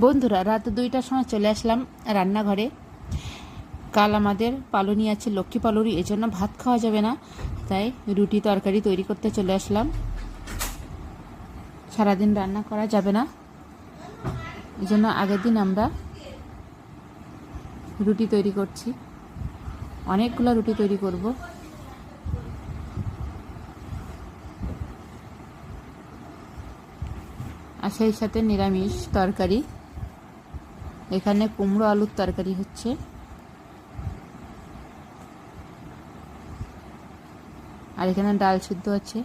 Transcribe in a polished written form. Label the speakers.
Speaker 1: বন্ধুরা, রাত 2টার সময় চলে আসলাম রান্নাঘরে। কাল আমাদের পালনি আছে, লক্ষ্মী পালনি, এই জন্য ভাত খাওয়া যাবে না, তাই রুটি তরকারি তৈরি করতে চলে আসলাম। সারাদিন রান্না করা যাবে না, এই জন্য আগের দিন আমরা রুটি তৈরি করছি। অনেকগুলো রুটি তৈরি করব। আর সেই সাথে নিরামিষ তরকারি, এখানে কুমড়ো আলুর তরকারি হচ্ছে। আর এখানে ডাল সিদ্ধ আছে।